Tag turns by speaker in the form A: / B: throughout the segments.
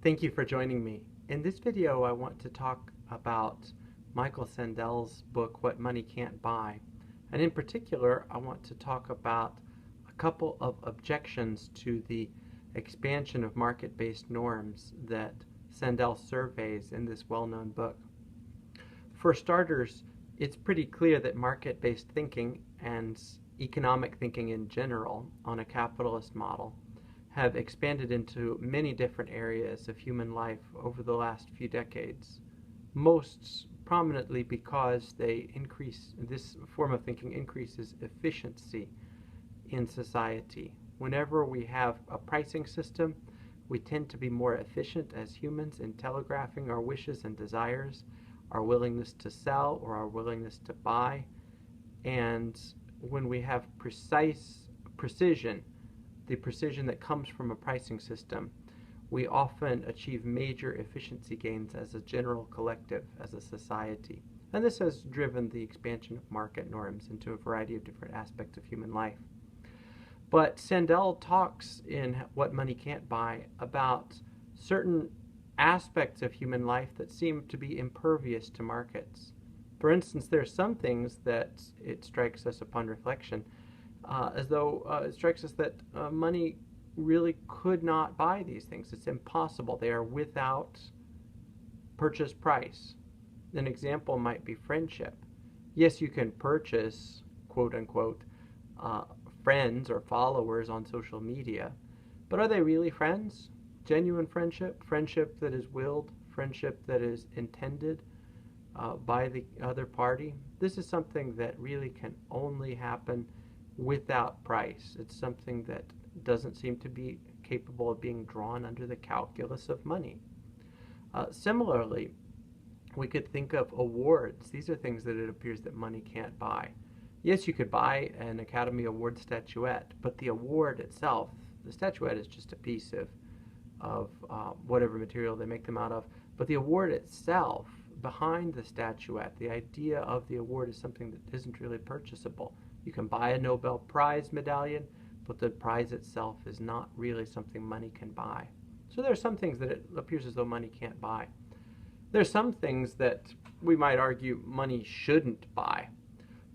A: Thank you for joining me. In this video, I want to talk about Michael Sandel's book, What Money Can't Buy. And in particular, I want to talk about a couple of objections to the expansion of market-based norms that Sandel surveys in this well-known book. For starters, it's pretty clear that market-based thinking and economic thinking in general on a capitalist model have expanded into many different areas of human life over the last few decades, most prominently because this form of thinking increases efficiency in society. Whenever we have a pricing system, we tend to be more efficient as humans in telegraphing our wishes and desires, our willingness to sell or our willingness to buy. And when we have precision, the precision that comes from a pricing system, we often achieve major efficiency gains as a general collective, as a society. And this has driven the expansion of market norms into a variety of different aspects of human life. But Sandel talks in What Money Can't Buy about certain aspects of human life that seem to be impervious to markets. For instance, there are some things that it strikes us upon reflection as though it strikes us that money really could not buy these things. It's impossible. They are without purchase price. An example might be friendship. Yes, you can purchase, quote unquote, friends or followers on social media, but are they really friends? Genuine friendship, friendship that is willed, friendship that is intended by the other party. This is something that really can only happen without price. It's something that doesn't seem to be capable of being drawn under the calculus of money. Similarly, we could think of awards. These are things that it appears that money can't buy. Yes, you could buy an Academy Award statuette, but the award itself, the statuette is just a piece of whatever material they make them out of, but the award itself, behind the statuette, the idea of the award is something that isn't really purchasable. You can buy a Nobel Prize medallion, but the prize itself is not really something money can buy. So there are some things that it appears as though money can't buy. There are some things that we might argue money shouldn't buy.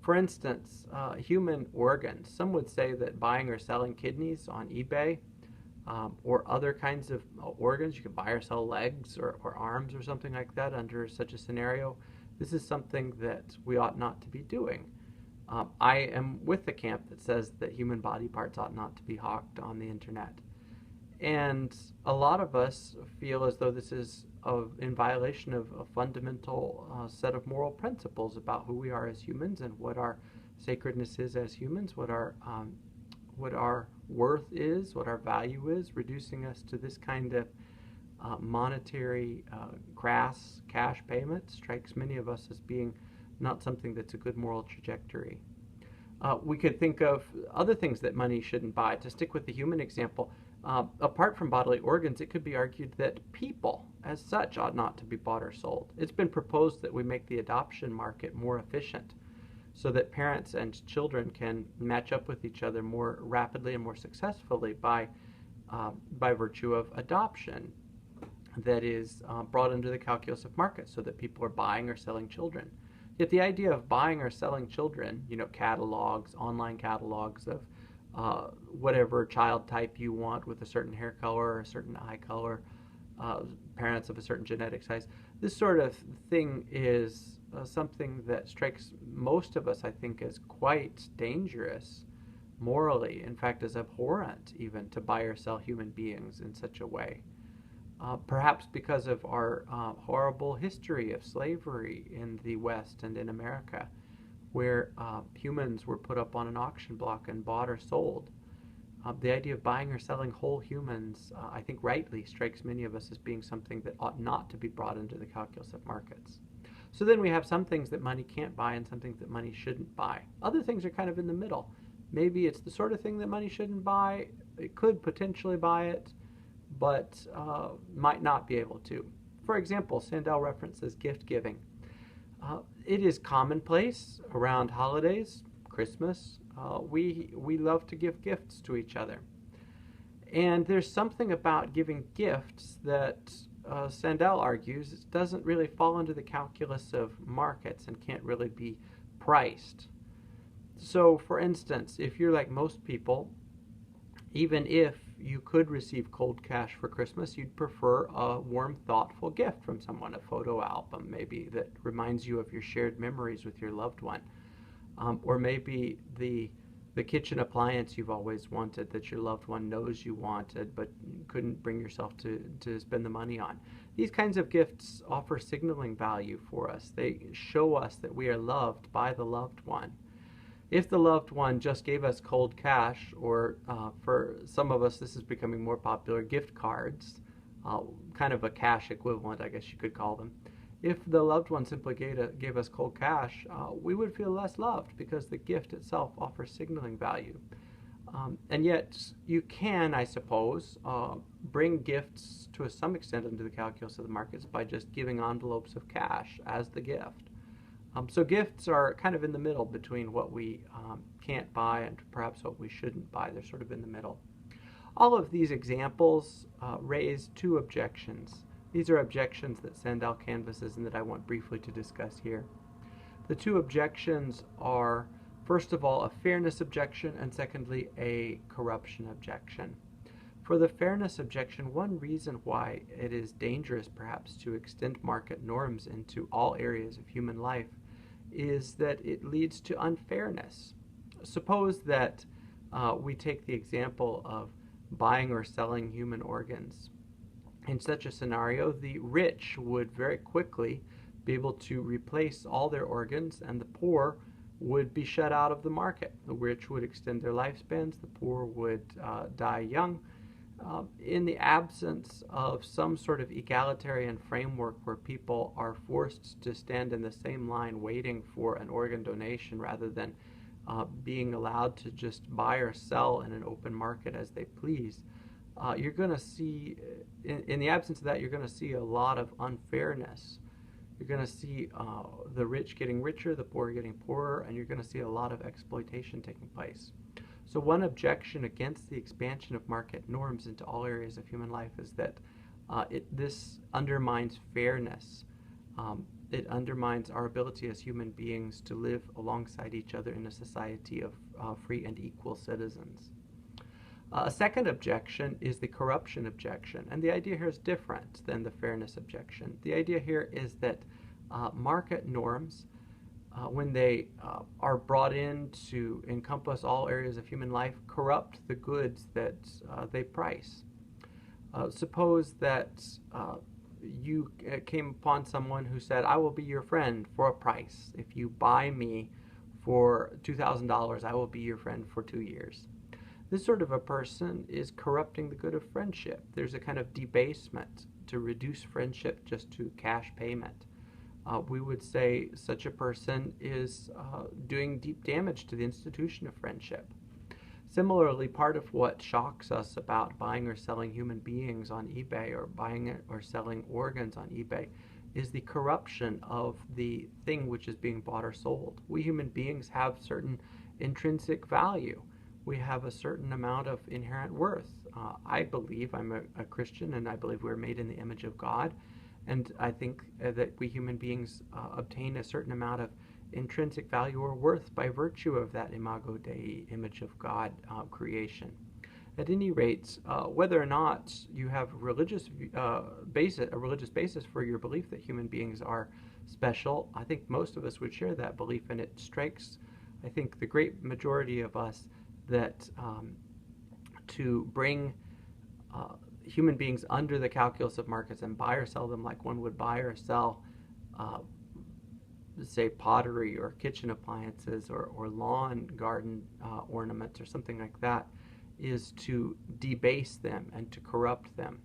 A: For instance, human organs. Some would say that buying or selling kidneys on eBay or other kinds of organs, you can buy or sell legs or arms or something like that under such a scenario. This is something that we ought not to be doing. I am with the camp that says that human body parts ought not to be hawked on the internet. And a lot of us feel as though this is in violation of a fundamental set of moral principles about who we are as humans and what our sacredness is as humans, what our worth is, what our value is. Reducing us to this kind of monetary crass cash payment strikes many of us as being not something that's a good moral trajectory. We could think of other things that money shouldn't buy. To stick with the human example, apart from bodily organs, it could be argued that people as such ought not to be bought or sold. It's been proposed that we make the adoption market more efficient so that parents and children can match up with each other more rapidly and more successfully by virtue of adoption that is brought under the calculus of market, so that people are buying or selling children. Yet the idea of buying or selling children, catalogs, online catalogs of whatever child type you want with a certain hair color or a certain eye color, parents of a certain genetic size, this sort of thing is something that strikes most of us, I think, as quite dangerous morally, in fact, as abhorrent even to buy or sell human beings in such a way. Perhaps because of our horrible history of slavery in the West and in America, where humans were put up on an auction block and bought or sold. The idea of buying or selling whole humans, I think rightly, strikes many of us as being something that ought not to be brought into the calculus of markets. So then we have some things that money can't buy and some things that money shouldn't buy. Other things are kind of in the middle. Maybe it's the sort of thing that money shouldn't buy. It could potentially buy it, but might not be able to. For example, Sandel references gift giving. It is commonplace around holidays, Christmas. We love to give gifts to each other. And there's something about giving gifts that Sandel argues doesn't really fall into the calculus of markets and can't really be priced. So, for instance, if you're like most people, even if you could receive cold cash for Christmas, you'd prefer a warm, thoughtful gift from someone, a photo album maybe that reminds you of your shared memories with your loved one, or maybe the kitchen appliance you've always wanted that your loved one knows you wanted but couldn't bring yourself to spend the money on. These kinds of gifts offer signaling value for us. They show us that we are loved by the loved one. If the loved one just gave us cold cash, or for some of us this is becoming more popular, gift cards, kind of a cash equivalent, I guess you could call them. If the loved one simply gave us cold cash, we would feel less loved because the gift itself offers signaling value. And yet you can, I suppose, bring gifts to some extent into the calculus of the markets by just giving envelopes of cash as the gift. So gifts are kind of in the middle between what we can't buy and perhaps what we shouldn't buy. They're sort of in the middle. All of these examples raise two objections. These are objections that Sandel canvasses and that I want briefly to discuss here. The two objections are, first of all, a fairness objection, and secondly, a corruption objection. For the fairness objection, one reason why it is dangerous perhaps to extend market norms into all areas of human life is that it leads to unfairness. Suppose that we take the example of buying or selling human organs. In such a scenario, the rich would very quickly be able to replace all their organs, and the poor would be shut out of the market. The rich would extend their lifespans, the poor would die young. In the absence of some sort of egalitarian framework where people are forced to stand in the same line waiting for an organ donation rather than being allowed to just buy or sell in an open market as they please, you're going to see, in the absence of that, you're going to see a lot of unfairness. You're going to see the rich getting richer, the poor getting poorer, and you're going to see a lot of exploitation taking place. So one objection against the expansion of market norms into all areas of human life is that this undermines fairness. It undermines our ability as human beings to live alongside each other in a society of free and equal citizens. A second objection is the corruption objection, and the idea here is different than the fairness objection. The idea here is that market norms, when they are brought in to encompass all areas of human life, corrupt the goods that they price. Suppose that you came upon someone who said, I will be your friend for a price. If you buy me for $2,000, I will be your friend for 2 years. This sort of a person is corrupting the good of friendship. There's a kind of debasement to reduce friendship just to cash payment. We would say such a person is doing deep damage to the institution of friendship. Similarly, part of what shocks us about buying or selling human beings on eBay, or buying or selling organs on eBay, is the corruption of the thing which is being bought or sold. We human beings have certain intrinsic value. We have a certain amount of inherent worth. I believe, I'm a Christian, and I believe we're made in the image of God. And I think that we human beings obtain a certain amount of intrinsic value or worth by virtue of that imago Dei, image of God creation. At any rate, whether or not you have a religious basis for your belief that human beings are special, I think most of us would share that belief, and it strikes, I think, the great majority of us that to bring human beings under the calculus of markets and buy or sell them like one would buy or sell, say, pottery or kitchen appliances or lawn garden ornaments or something like that, is to debase them and to corrupt them.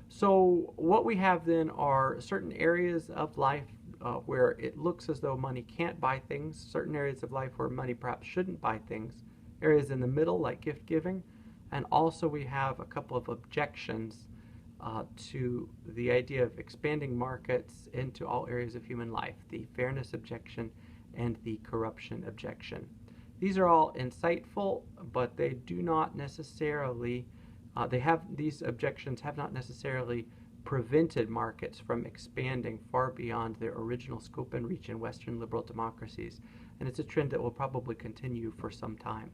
A: So what we have then are certain areas of life where it looks as though money can't buy things, certain areas of life where money perhaps shouldn't buy things, areas in the middle like gift giving, and also we have a couple of objections to the idea of expanding markets into all areas of human life, the fairness objection and the corruption objection. These are all insightful, but they do not necessarily These objections have not necessarily prevented markets from expanding far beyond their original scope and reach in Western liberal democracies, and it's a trend that will probably continue for some time.